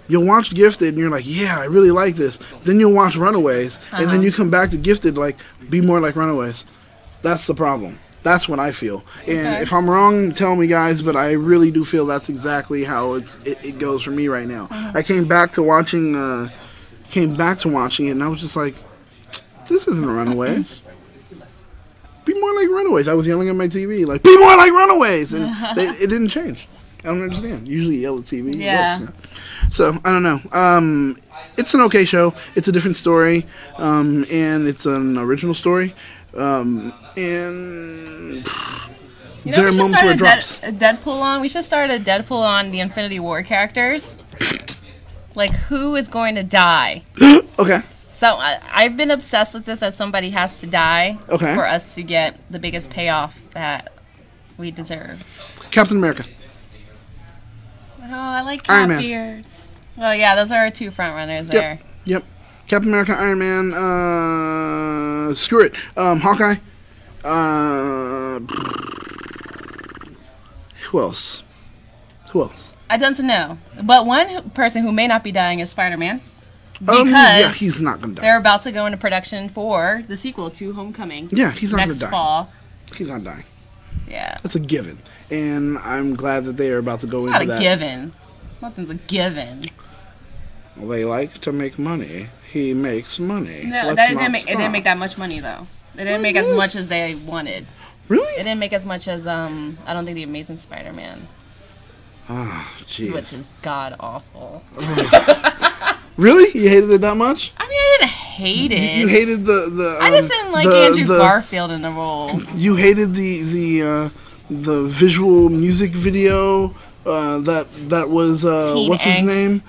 You'll watch Gifted and you're like, yeah, I really like this. Then you'll watch Runaways, and then you come back to Gifted like, be more like Runaways. That's the problem. That's what I feel. And if I'm wrong, tell me, guys, but I really do feel that's exactly how it goes for me right now. I came back to watching it, and I was just like, this isn't Runaways. Be more like Runaways. I was yelling at my TV, like, be more like Runaways! And it didn't change. I don't understand. Usually yell at TV. Yeah. Works, yeah. So, I don't know. It's an okay show. It's a different story. And it's an original story. And there are moments where it drops. Deadpool on. We should start a Deadpool on the Infinity War characters. Like, who is going to die? Okay. So I've been obsessed with this, that somebody has to die for us to get the biggest payoff that we deserve. Captain America. Oh, I like Capbeard. Well, yeah, those are our 2 front runners there. Yep. Captain America, Iron Man, screw it. Hawkeye. Who else? I don't know. But one person who may not be dying is Spiderman. Because he's not going to die. They're about to go into production for the sequel to Homecoming. Yeah, he's not going to die. Next fall. He's not dying. Yeah. That's a given. And I'm glad that they are about to go into that. It's not a given. Nothing's a given. Well, they like to make money. He makes money. No, it didn't make that much money, though. They didn't make as much as they wanted. Really? It didn't make as much as, I don't think, The Amazing Spider-Man. Oh, jeez. Which is god-awful. Really? You hated it that much? I mean, I didn't hate it. You hated the I just didn't like Andrew Garfield in the role. You hated the visual music video that was what's his name?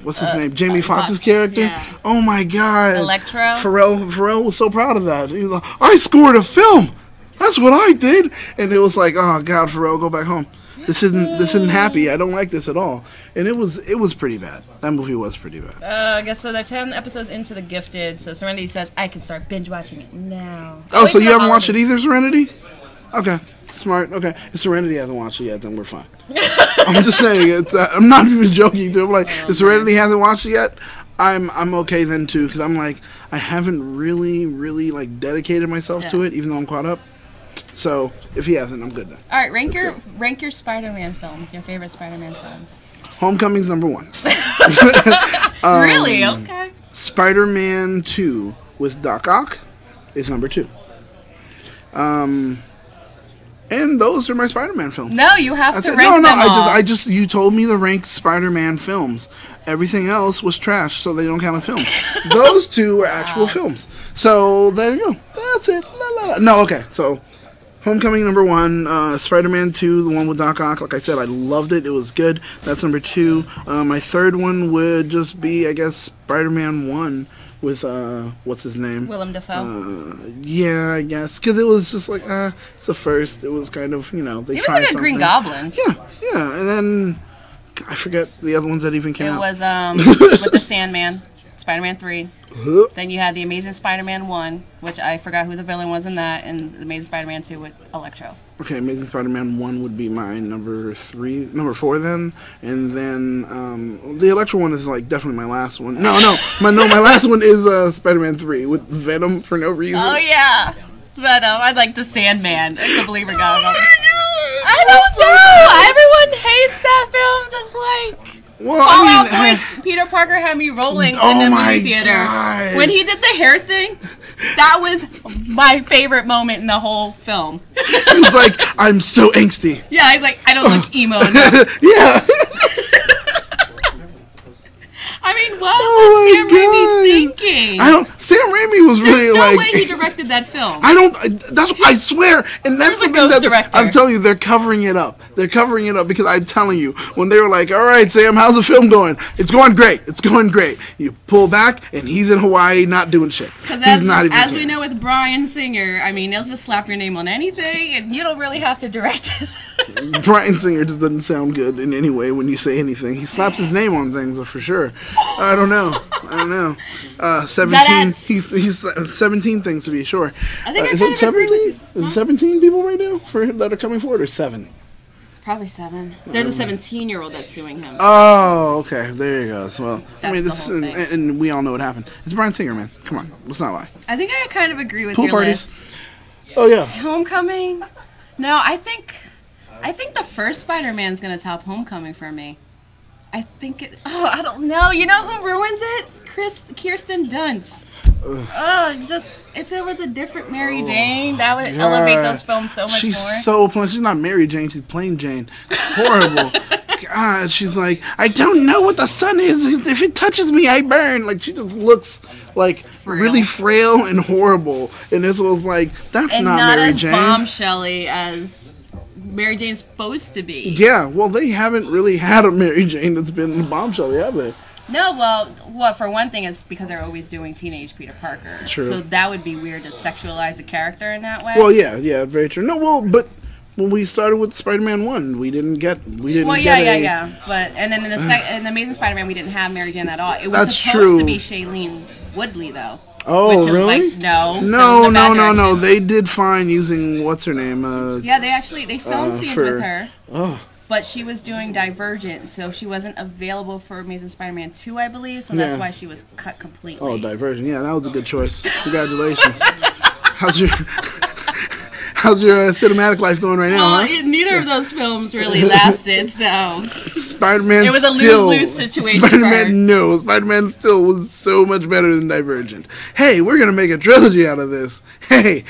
What's his name? Jamie Foxx's character? Yeah. Oh my god. Electro? Pharrell was so proud of that. He was like, I scored a film! That's what I did! And it was like, oh god, Pharrell, go back home. isn't happy. I don't like this at all. And it was pretty bad. That movie was pretty bad. I guess so. They're 10 episodes into The Gifted. So Serenity says I can start binge watching it now. Oh, so you haven't watched it either, Serenity? Okay, smart. Okay, if Serenity hasn't watched it yet, then we're fine. I'm just saying. I'm not even joking. I'm like, if Serenity hasn't watched it yet, I'm okay then too, because I'm like, I haven't really like dedicated myself to it, even though I'm caught up. So if he hasn't, I'm good then. All right, rank your Spider-Man films. Your favorite Spider-Man films. Homecoming's number 1. Really? Okay. Spider-Man 2 with Doc Ock is number 2. And those are my Spider-Man films. No, you have to rank them all. I just you told me to rank Spider-Man films. Everything else was trash, so they don't count as films. Those 2 were actual films. So there you go. That's it. La, la, la. No, okay. So Homecoming number 1, Spider-Man 2, the one with Doc Ock. Like I said, I loved it. It was good. That's number 2. My third one would just be, I guess, Spider-Man 1 with what's his name? Willem Dafoe. Yeah, I guess, because it was just like it's the first. It was kind of, they Even tried like a something. Green Goblin. Yeah, and then I forget the other ones that even came out. It was with the Sandman, Spider-Man 3. Then you had the Amazing Spider-Man 1, which I forgot who the villain was in that, and the Amazing Spider-Man 2 with Electro. Okay, Amazing Spider-Man 1 would be my number 4 then, and then the Electro one is like definitely my last one. My last one is Spider-Man 3 with Venom for no reason. Oh yeah, Venom. I like the Sandman. I can't believe it got Oh I don't know. Everyone hates that film. Just like. Well, I mean, Peter Parker had me rolling in oh the my movie theater. God. When he did the hair thing, that was my favorite moment in the whole film. He was like, I'm so angsty. Yeah, he's like, I don't look emo enough. Yeah. I mean, what was Sam Raimi thinking? Sam Raimi was really There's no like. way he directed that film. I swear, and that's something that director. I'm telling you, they're covering it up. They're covering it up because I'm telling you, when they were like, all right, Sam, how's the film going? It's going great. It's going great. You pull back, and he's in Hawaii not doing shit. Because as we know with Bryan Singer, I mean, they'll just slap your name on anything, and you don't really have to direct it. Bryan Singer just doesn't sound good in any way when you say anything. He slaps his name on things, for sure. I don't know. 17. He's 17 things to be sure. I think is it 17? Is it 17 people right now that are coming forward, or 7? Probably 7. There's a 17-year-old that's suing him. Oh, okay. There you go. Well, That's the whole thing. And we all know what happened. It's Bryan Singer, man. Come on, let's not lie. I think I kind of agree with Pool your parties. list. Oh yeah. Homecoming. No, I think the first Spider-Man's gonna top Homecoming for me. I think it. Oh, I don't know. You know who ruins it? Kirsten Dunst. Just if it was a different Mary Jane, that would elevate those films so much she's more. She's not Mary Jane. She's plain Jane. It's horrible. God, she's like, I don't know what the sun is. If it touches me, I burn. Like, she just looks like really frail and horrible. And this was like, that's and not Mary as Jane. Bombshelly as Mary Jane's supposed to be. Yeah, well, they haven't really had a Mary Jane that's been Bombshelly, have they? No, well, for one thing, it's because they're always doing teenage Peter Parker. True. So that would be weird to sexualize a character in that way. Well, yeah, very true. No, well, but when we started with Spider-Man 1, we didn't get. Yeah. But and then in the Amazing Spider-Man, we didn't have Mary Jane at all. It was That's supposed true. to be Shailene Woodley, though. Oh, which really? Was like, no. No. They did fine using what's her name. Yeah, they filmed scenes with her. Oh. But she was doing Divergent, so she wasn't available for Amazing Spider-Man 2, I believe. So that's why she was cut completely. Oh, Divergent. Yeah, that was a good choice. Congratulations. How's your cinematic life going right now? Well, neither of those films really lasted, so Spider-Man. It was a lose-lose situation. Spider-Man still was so much better than Divergent. Hey, we're gonna make a trilogy out of this. Hey,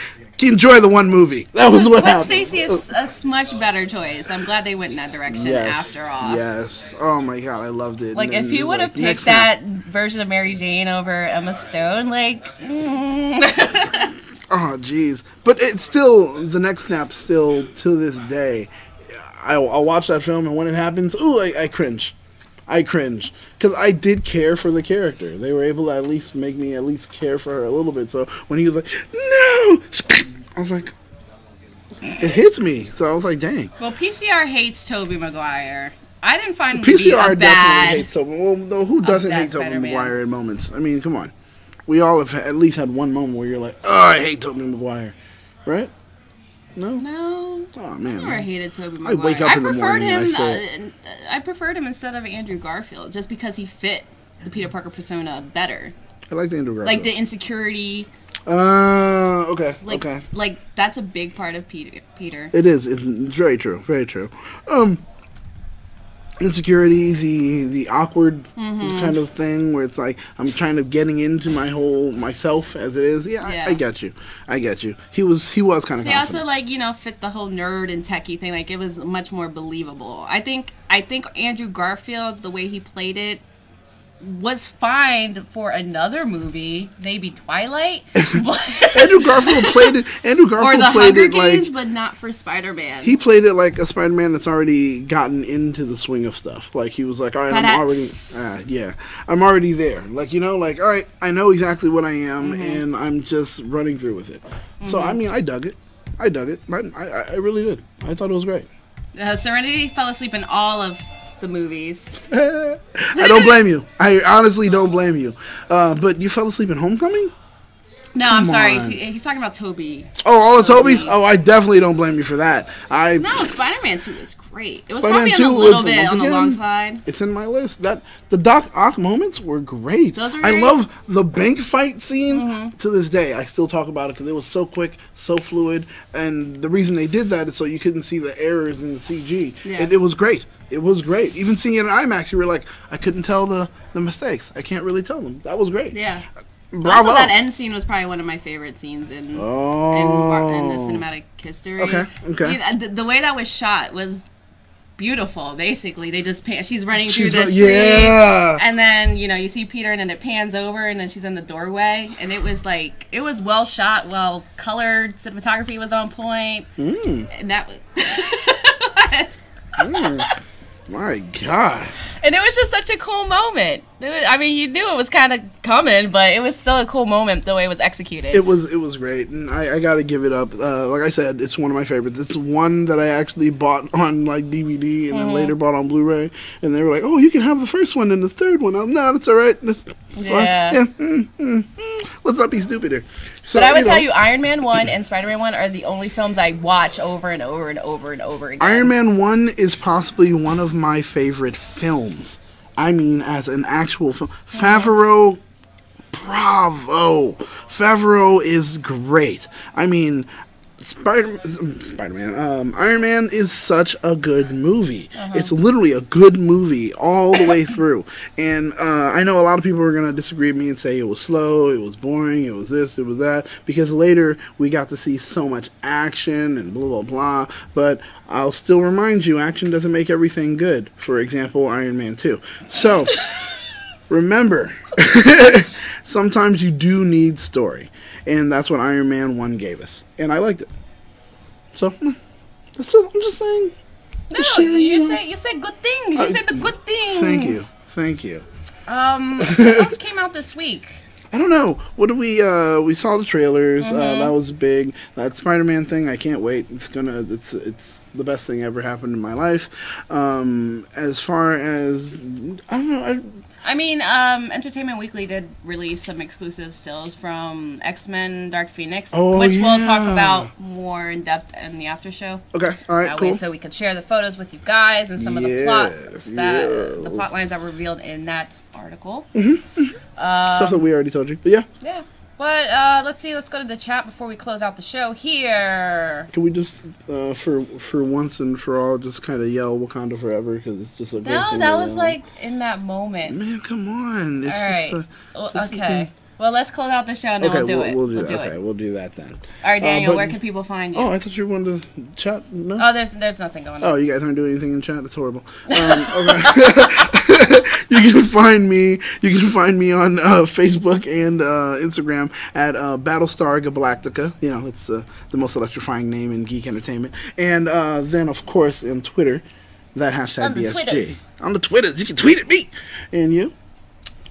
enjoy the one movie. That was what happened. Stacey is a much better choice. I'm glad they went in that direction after all. Yes. Oh my God, I loved it. Like, if you would have picked that version of Mary Jane over Emma Stone, like. Oh, jeez. But it's still, the next snap still, to this day, I'll watch that film, and when it happens, I cringe. I cringe. Because I did care for the character. They were able to at least make me at least care for her a little bit. So when he was like, no! I was like, it hits me. So I was like, dang. Well, PCR hates Tobey Maguire. I didn't find him PCR to be a bad. definitely hates Tobey. Well, though, who doesn't hate Tobey Spider-Man. Maguire in moments? I mean, come on. We all have at least had one moment where you're like, oh, I hate Tobey Maguire. Right? No? No. Oh, I man. never hated Tobey I Maguire. wake up in the morning and I say I preferred him instead of Andrew Garfield, just because he fit the Peter Parker persona better. I like the Andrew Garfield. Like the insecurity. Okay. Like, Okay. Like that's a big part of Peter. It is. It's very true. Very true. Insecurities, the awkward kind of thing where it's like I'm trying to getting into myself as it is. Yeah, Yeah. I get you. I get you. He was kind of. They also fit the whole nerd and techie thing. Like it was much more believable. I think Andrew Garfield, the way he played it, was fine for another movie, maybe Twilight. But Andrew Garfield played it. Andrew Garfield or the played Hunger it Games, like but not for Spider-Man. he played it like a Spider-Man that's already gotten into the swing of stuff. Like he was like, all right, I'm already there. Like all right, I know exactly what I am, and I'm just running through with it. So I mean, I dug it. I really did. I thought it was great. Serenity fell asleep in all of the movies. I don't blame you. I honestly don't blame you. But you fell asleep in Homecoming? No, Come I'm sorry. on. He's talking about Toby. Oh, all of Toby's? Oh, I definitely don't blame you for that. No, Spider-Man 2 is great. It was Spider-Man probably 2 a little was, bit once on the again, long side. It's in my list. That the Doc Ock moments were great. Those were I great. love the bank fight scene to this day. I still talk about it because it was so quick, so fluid, and the reason they did that is so you couldn't see the errors in the CG. Yeah. It was great. It was great. Even seeing it in IMAX, you were like, I couldn't tell the mistakes. I can't really tell them. That was great. Yeah. Bravo. Also, that end scene was probably one of my favorite scenes in the cinematic history. Okay. The way that was shot was beautiful. Basically, they just she's running She's through the right- street, yeah. and then you see Peter, and then it pans over, and then she's in the doorway, and it was well shot, well colored. Cinematography was on point, and that was. My God. And it was just such a cool moment. You knew it was kind of coming, but it was still a cool moment the way it was executed. It was great, and I got to give it up. Like I said, it's one of my favorites. It's one that I actually bought on like DVD and then later bought on Blu-ray. And they were like, "Oh, you can have the first one and the third one." I was, no, that's all right. It's Yeah. fine. Yeah. Let's not be stupid here. So, But I would tell you, Iron Man 1 and Spider-Man 1 are the only films I watch over and over and over and over again. Iron Man 1 is possibly one of my favorite films. I mean, as an actual film. Favreau, bravo. Favreau is great. I mean, Spider-Man, Iron Man is such a good movie. It's literally a good movie all the way through. And I know a lot of people are going to disagree with me and say it was slow, it was boring, it was this, it was that, because later we got to see so much action and blah, blah, blah. But I'll still remind you, action doesn't make everything good. For example, Iron Man 2. So, remember, sometimes you do need story. And that's what Iron Man 1 gave us. And I liked it. So, that's it. I'm just saying. No, you said good things. You said the good things. Thank you. What else came out this week? I don't know. What did we saw the trailers. That was big. That Spider-Man thing, I can't wait. It's the best thing ever happened in my life. As far as, I don't know. Entertainment Weekly did release some exclusive stills from X-Men Dark Phoenix, Oh, which we'll yeah. talk about more in depth in the after show. Okay, all right, That cool. way, so we could share the photos with you guys and some of the the plot lines that were revealed in that article. Stuff that we already told you. But yeah. Yeah. But let's see. Let's go to the chat before we close out the show here. Can we just, for once and for all, just kind of yell Wakanda Forever? Because it's just a great thing. No, that to was yell. like in that moment. Man, come on. It's All right. just Okay. Well, let's close out the show and then we'll do it. We'll do that. it. Okay, we'll do that then. All right, Daniel, but- where can people find you? Oh, I thought you wanted to chat. No. Oh, there's nothing going on. Oh, you guys aren't doing anything in chat. It's horrible. Okay. You can find me. You can find me on Facebook and Instagram at Battlestar Galactica. You know, it's the most electrifying name in geek entertainment. And then, of course, on Twitter, that hashtag On the BSG. Twitters. On the Twitters, you can tweet at me. And you?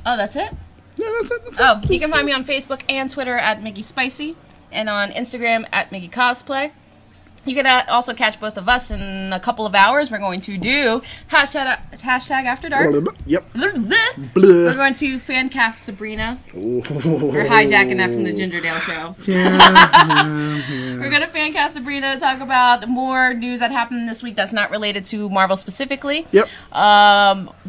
Oh, that's it? Yeah, that's it. Oh, you can find me on Facebook and Twitter at Miggy Spicy, and on Instagram at Miggy Cosplay. You can also catch both of us in a couple of hours. We're going to do hashtag After Dark. Yep. We're going to fan cast Sabrina. We're hijacking that from the Gingerdale show. We're going to fan cast Sabrina to talk about more news that happened this week that's not related to Marvel specifically. Yep.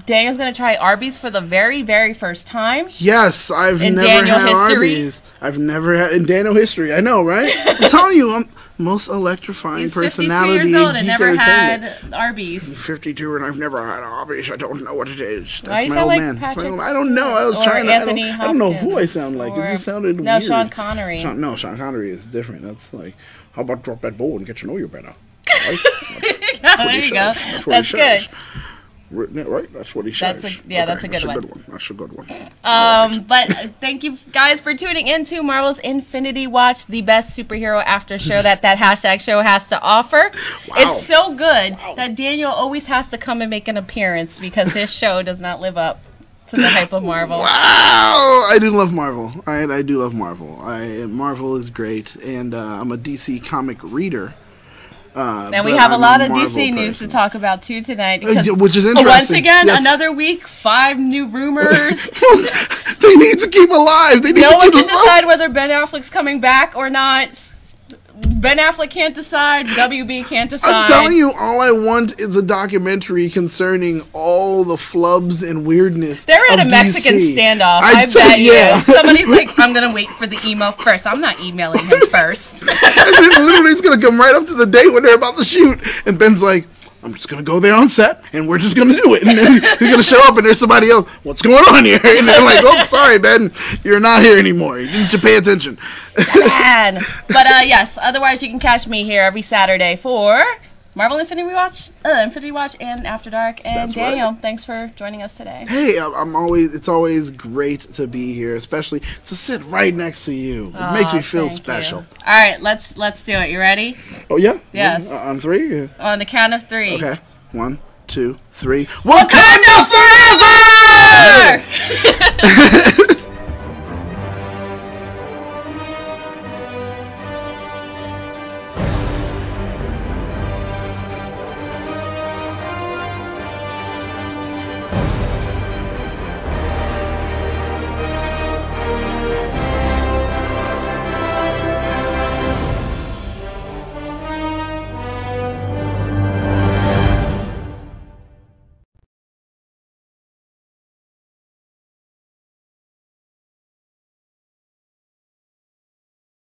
Daniel's going to try Arby's for the very, very first time. Yes, I've In never Daniel had history. Arby's. I've never had in Daniel history. I know, right? I'm telling you, I'm most electrifying He's 52 personality years old in and geek never entertainment. had Arby's. 52 and I've never had Arby's. I don't know what it is. Why That's you my sound old like man. That's my Patrick old, I don't know. I was Stewart trying or to. Anthony I don't know who I Hopkins sound like. It or- just sounded No, weird. Sean Connery. Sean Connery is different. That's like, how about drop that bowl and get to know you better? Right? There you go. That's good. Right? That's what he says. That's a good one. That's a good one. But thank you guys for tuning in to Marvel's Infinity Watch, the best superhero after show that hashtag show has to offer. Wow. It's so good that Daniel always has to come and make an appearance because his show does not live up to the hype of Marvel. Wow, I do love Marvel. I do love Marvel. Marvel is great, and I'm a DC comic reader. And we have a lot of DC news to talk about too tonight. Which is interesting. Once again, Yes. another week, 5 new rumors. They need to keep alive. They need No to one keep can them decide whether Ben Affleck's coming back or not. Ben Affleck can't decide. WB can't decide. I'm telling you, all I want is a documentary concerning all the flubs and weirdness. They're in of a Mexican DC. standoff. I bet yeah. you. Somebody's like, I'm going to wait for the email first. I'm not emailing him first. And then literally it's going to come right up to the date when they're about to shoot. And Ben's like, I'm just going to go there on set, and we're just going to do it. And then he's going to show up, and there's somebody else. What's going on here? And they're like, oh, sorry, Ben. You're not here anymore. You need to pay attention. Man. But yes, otherwise you can catch me here every Saturday for Marvel Infinity Watch and After Dark. And That's Daniel, right. thanks for joining us today. Hey, it's always great to be here, especially to sit right next to you. It makes me feel Thank special. you. All right, let's do it. You ready? Oh, yeah? Yes. Yeah, on 3? Yeah. On the count of 3. Okay. 1, 2, 3. Wakanda forever!